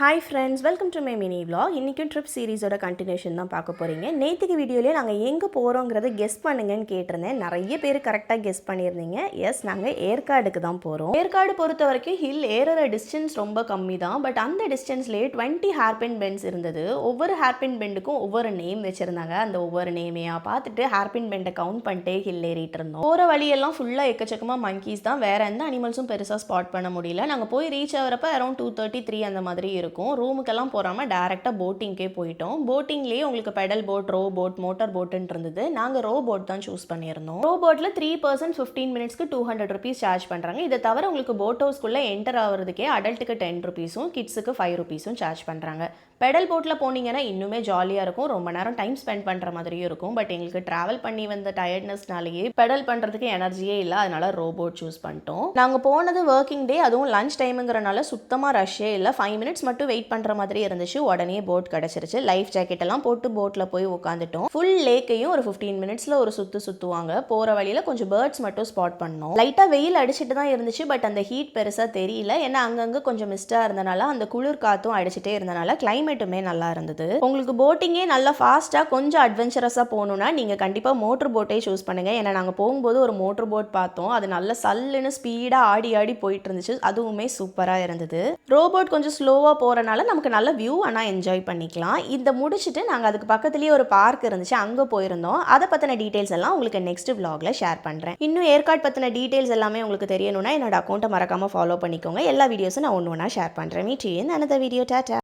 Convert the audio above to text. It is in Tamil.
Hi friends, welcome to my mini vlog. இன்றைக்கும் ட்ரிப் சீரிஸோட கண்டினியூஷன் தான் பார்க்க போகிறீங்க. நேற்றுக்கு வீடியோலேயே நாங்கள் எங்கே போகிறோங்கிறத கெஸ் பண்ணுங்கன்னு கேட்டிருந்தேன். நிறைய பேர் கரெக்டாக கெஸ் பண்ணியிருந்தீங்க. எஸ், நாங்கள் ஏற்காடுக்கு தான் போகிறோம். ஏற்காடு பொறுத்த வரைக்கும் ஹில் ஏறுற டிஸ்டன்ஸ் ரொம்ப கம்மி தான். பட் அந்த டிஸ்டன்ஸ்லேயே 20 ஹேர்பின் பெண்ட்ஸ் இருந்தது. ஒவ்வொரு ஹேர்பின் பெண்டுக்கும் ஒவ்வொரு நேம் வச்சுருந்தாங்க. அந்த ஒவ்வொரு நேமையாக பார்த்துட்டு ஹேர்பின் பெண்டை கவுண்ட் பண்ணிட்டே ஹில் ஏறிட்டு இருந்தோம். போகிற வழியெல்லாம் ஃபுல்லாக எக்கச்சக்கமாக மங்கீஸ் தான். வேறு எந்த அனிமல்ஸும் பெருசாக ஸ்பாட் பண்ண முடியல. நாங்கள் போய் ரீச் ஆகிறப்ப அரௌண்ட் 2:33 அந்த மாதிரி இருக்கும். ரூமுக்கெல்லாம் போகாமல் டேரெக்டாக போட்டிங்கே போயிட்டோம். போட்டிங்லேயே உங்களுக்கு pedal boat, row boat, motor போட்டுன்னு இருந்தது. நாங்கள் ரோ போட் தான் சூஸ் பண்ணியிருந்தோம். ரோ போட்டில் 3 பர்சன் 15 மினிட்ஸ்க்கு 200 ருபீஸ் சார்ஜ் பண்ணுறாங்க. இதை தவிர உங்களுக்கு போட் ஹவுஸ்க்குள்ளே என்டர் ஆகிறதுக்கே அடல்ட்டுக்கு 10 ருபீஸும் கிட்ஸுக்கு 5 ருபீஸும் சார்ஜ் பண்ணுறாங்க. பெடல் போட்டில் போனீங்கன்னா இன்னுமே ஜாலியாக இருக்கும். ரொம்ப நேரம் டைம் ஸ்பெண்ட் பண்ணுற மாதிரியும் இருக்கும். பட் எங்களுக்கு ட்ராவல் பண்ணி வந்த டயர்ட்னஸ்னாலேயே பெடல் பண்ணுறதுக்கு எனர்ஜியே இல்லை. அதனால ரோபோட் சூஸ் பண்ணிட்டோம். நாங்கள் போனது ஒர்க்கிங் டே, அதுவும் லஞ்ச் டைமுங்கிறனால சுத்தமாக ரஷ்ஷே இல்லை. 5 மினிட்ஸ் மட்டும் வெயிட் பண்ணுற மாதிரி இருந்துச்சு. உடனே போட் கிடச்சிருச்சு. லைஃப் ஜாக்கெட் எல்லாம் போட்டு போட்டில் போய் உட்காந்துட்டோம். ஃபுல் லேக்கையும் ஒரு 15 மினிட்ஸில் ஒரு சுற்றுவாங்க. போகிற வழியில் கொஞ்சம் பேர்ட்ஸ் மட்டும் ஸ்பாட் பண்ணோம். லைட்டாக வெயில் அடிச்சுட்டு தான் இருந்துச்சு. பட் அந்த ஹீட் பெருசாக தெரியல. ஏன்னா அங்கங்கே கொஞ்சம் மிஸ்டாக இருந்தனால, அந்த குளிர் காற்றும் அடிச்சுட்டே இருந்தனால கிளைமேட்டுமே நல்லா இருந்தது. உங்களுக்கு போட்டிங்கே நல்லா ஃபாஸ்ட்டாக கொஞ்சம் அட்வென்ச்சரஸாக போகணுன்னா நீங்கள் கண்டிப்பாக மோட்டர் போட்டே சூஸ் பண்ணுங்கள். ஏன்னா நாங்கள் போகும்போது ஒரு மோட்டர் போட் பார்த்தோம். அது நல்ல சல்லுன்னு ஸ்பீடாக ஆடி போயிட்டு இருந்துச்சு. அதுவுமே சூப்பராக இருந்தது. ரோபோட் கொஞ்சம் ஸ்லோவாக போகிறனால நமக்கு நல்ல வியூ ஆனால் என்ஜாய் பண்ணிக்கலாம். இந்த முடிச்சுட்டு நாங்கள் அதுக்கு பக்கத்துலேயே ஒரு பார்க் இருந்துச்சு, அங்கே போயிருந்தோம். அதை பற்றின டீட்டெயில்ஸ் எல்லாம் உங்களுக்கு நெக்ஸ்ட் விலாகில் ஷேர் பண்ணுறேன். இன்னும் ஏற்காடு பற்றின டீட்டெயில்ஸ் எல்லாமே உங்களுக்கு தெரியணும்னா என்னோட அக்கௌண்ட்டை மறக்காமல் ஃபாலோ பண்ணிக்கோங்க. எல்லா வீடியோஸும் நான் ஒன்று ஒன்றா ஷேர் பண்ணுறேன். Meet you in another video. Tata.